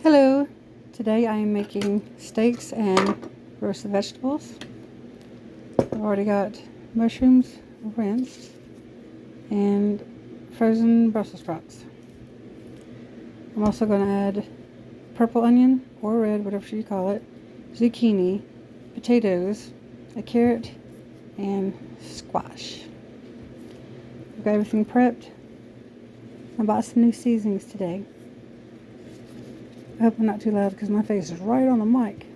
Hello! Today I am making steaks and roasted vegetables. I've already got mushrooms rinsed and frozen Brussels sprouts. I'm also going to add purple onion or red, whatever you call it, zucchini, potatoes, a carrot, and squash. I've got everything prepped. I bought some new seasonings today. I hope I'm not too loud because my face is right on the mic.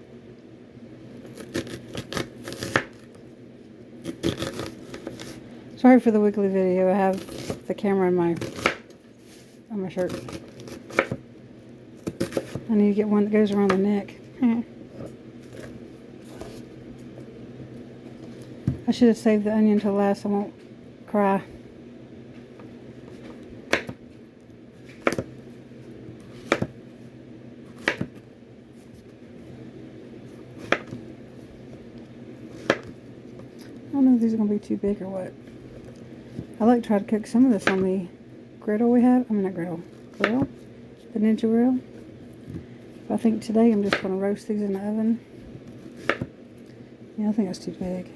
Sorry for the wiggly video. I have the camera on my shirt. I need to get one that goes around the neck. I should have saved the onion till last. I won't cry. I don't know if these are going to be too big or what. I like to try to cook some of this on the griddle we have. I mean, not griddle. Grill? The Ninja grill. But I think today I'm just going to roast these in the oven. Yeah, I think that's too big.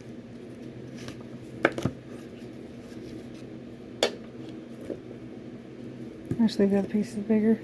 I'll just leave the other pieces bigger.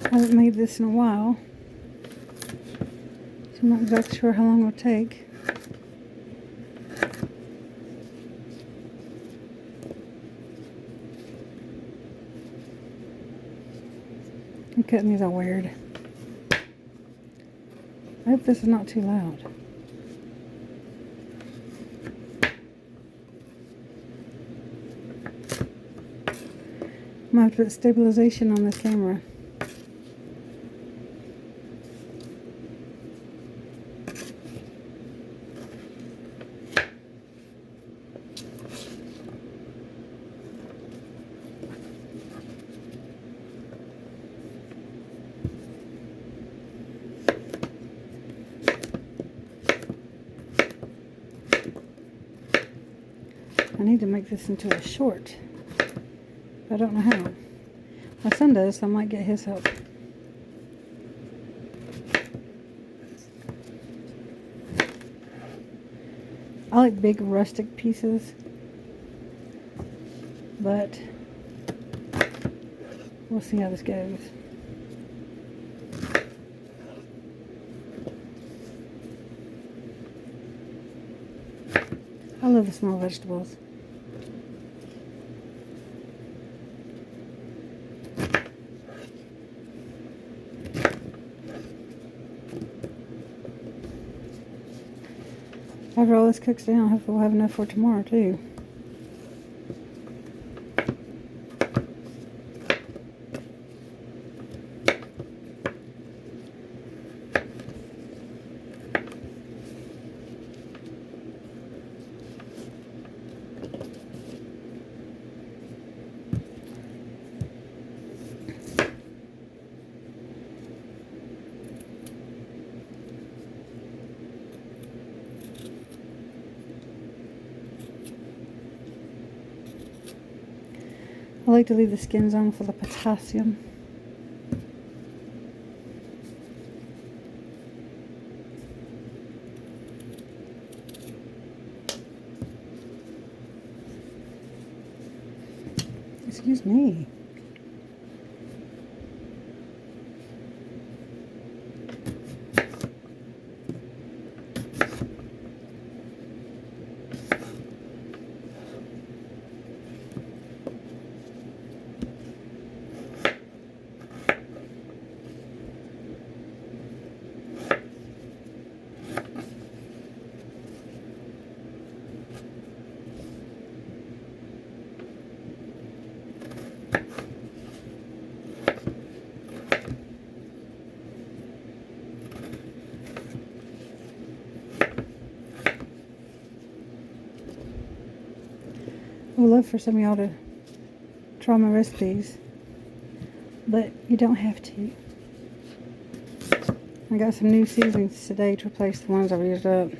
I haven't made this in a while, so I'm not exactly sure how long it'll take. I'm cutting these all weird. I hope this is not too loud. I'm going to have to put stabilization on this camera. I need to make this into a short. I don't know how. My son does, so I might get his help. I like big rustic pieces, but we'll see how this goes. I love the small vegetables. After all this cooks down, hopefully we'll have enough for tomorrow too. I like to leave the skins on for the potassium. Excuse me. would love for some of y'all to try my recipes, but you don't have to. I got some new seasonings today to replace the ones I've used up.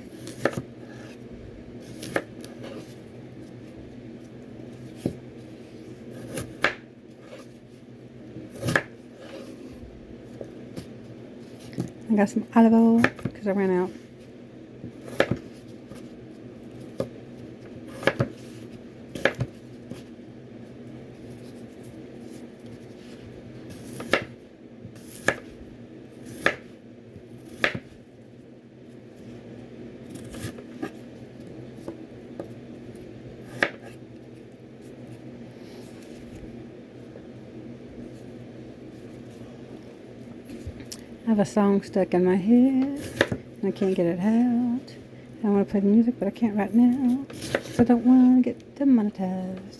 I got some olive oil because I ran out. I have a song stuck in my head and I can't get it out. I want to play the music, but I can't right now, so I don't want to get demonetized.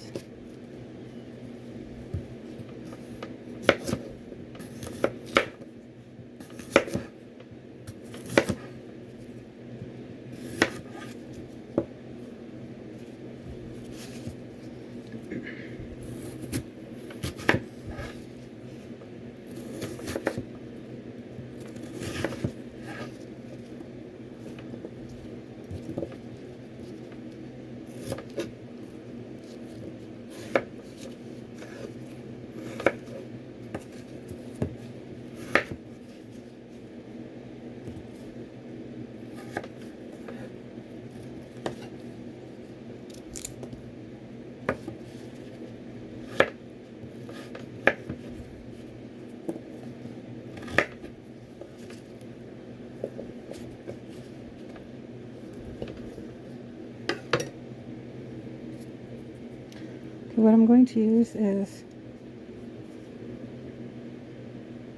What I'm going to use is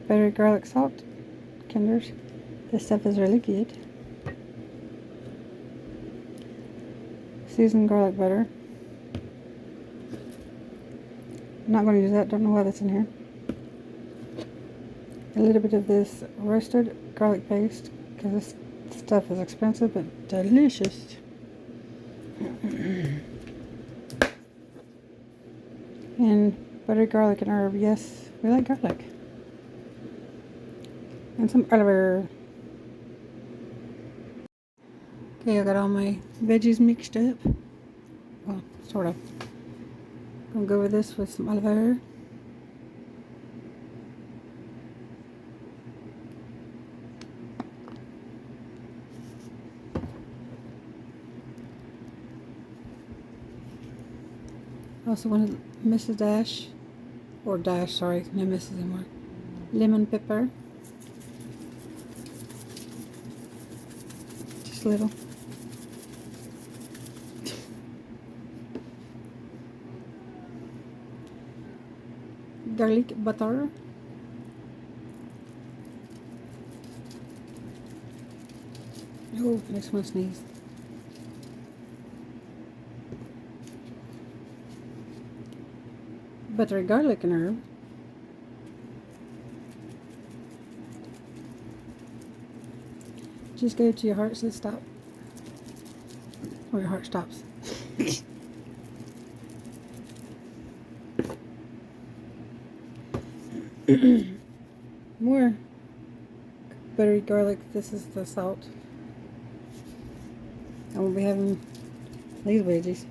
buttered garlic salt kinders. This stuff is really good. Seasoned garlic butter. I'm not going to use that, don't know why that's in here. A little bit of this roasted garlic paste, because this stuff is expensive but delicious. And buttered garlic and herb. Yes, we like garlic. And some olive. Okay, I got all my veggies mixed up. Well, sort of. I'm gonna go over this with some olive oil. Also wanted Mrs. Dash, or Dash, sorry, no Mrs. anymore. Lemon pepper. Just a little. Garlic butter. Oh, makes one sneeze. Buttered garlic and herb. Just go to your heart says stop. Or your heart stops. More buttered garlic. This is the salt. I won't be having these veggies.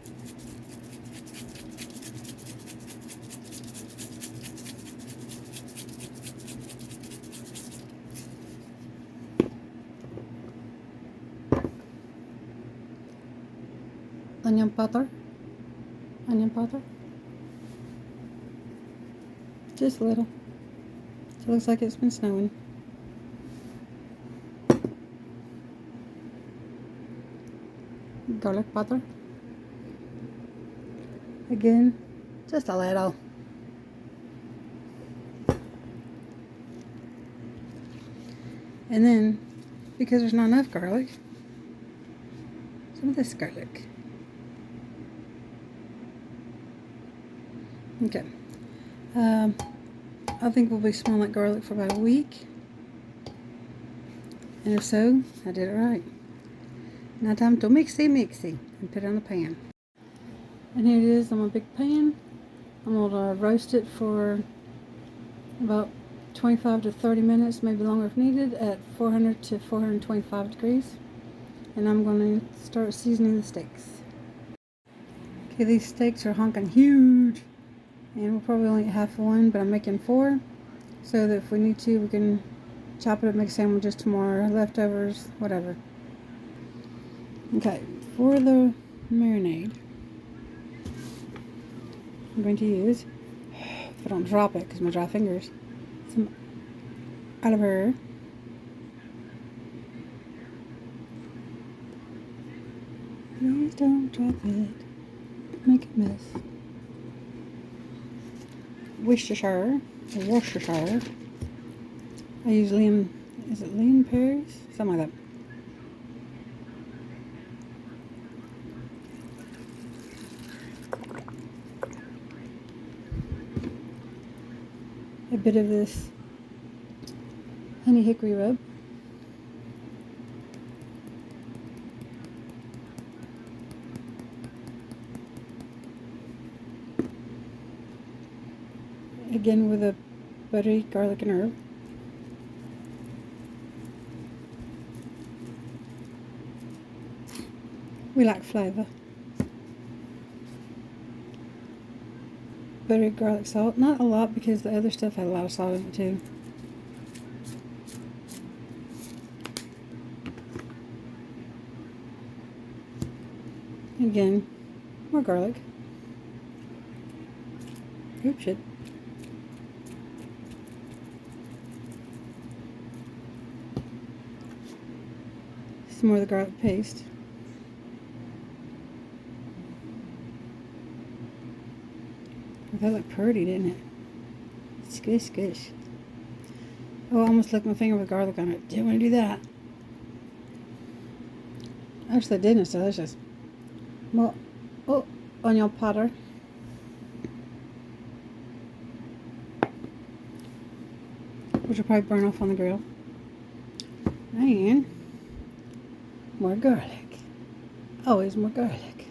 Onion powder. Onion powder. Just a little. So it looks like it's been snowing. Garlic powder. Again, just a little. And then, because there's not enough garlic, some of this garlic. Okay. I think we'll be smelling like garlic for about a week. And if so, I did it right. Now time to mixy and put it on the pan. And here it is on my big pan. I'm going to roast it for about 25 to 30 minutes, maybe longer if needed, at 400 to 425 degrees. And I'm going to start seasoning the steaks. Okay, these steaks are honking huge. And we'll probably only eat half of one, but I'm making 4. So that if we need to, we can chop it up, make sandwiches tomorrow, leftovers, whatever. Okay, for the marinade, I'm going to use, if I don't drop it because my dry fingers, some aloe vera. Please don't drop it. Make a mess. Worcestershire. I use is it Liam Perry's? Something like that. A bit of this honey hickory rub. Again with a buttery garlic and herb. We like flavour. Buttery garlic salt. Not a lot because the other stuff had a lot of salt in it too. Again, more garlic. Oops, shit. Some more of the garlic paste. That looked pretty, didn't it? Squish, squish. Oh, I almost licked my finger with garlic on it. Didn't want to do that. Actually, I didn't. It's delicious. Well, oh, onion powder. Which will probably burn off on the grill. And more garlic. Always more garlic.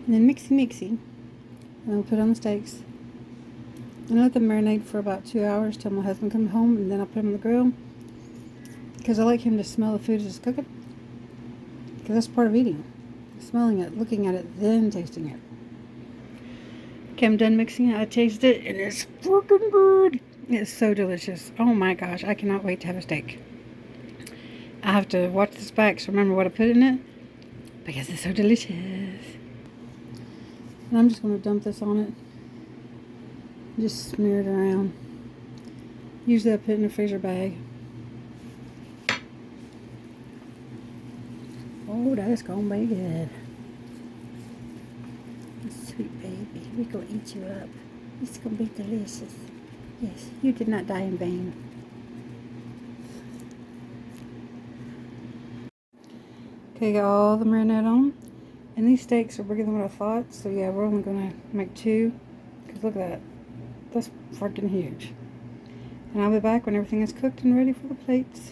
And then mixy. And we'll put on the steaks. And let them marinate for about 2 hours till my husband comes home, and then I'll put them on the grill. Because I like him to smell the food as it's cooking. Because that's part of eating. Smelling it, looking at it, then tasting it. Okay, I'm done mixing it. I tasted it, and it's fucking good. It's so delicious. Oh my gosh, I cannot wait to have a steak. I have to watch this back to remember what I put in it, because it's so delicious. And I'm just going to dump this on it. Just smear it around. Usually I put it in a freezer bag. Oh, that's going to be good. Sweet baby, we're going to eat you up. It's going to be delicious. Yes, you did not die in vain. Okay, got all the marinade on. And these steaks are bigger than what I thought. So yeah, we're only going to make 2. Because look at that. That's freaking huge. And I'll be back when everything is cooked and ready for the plates.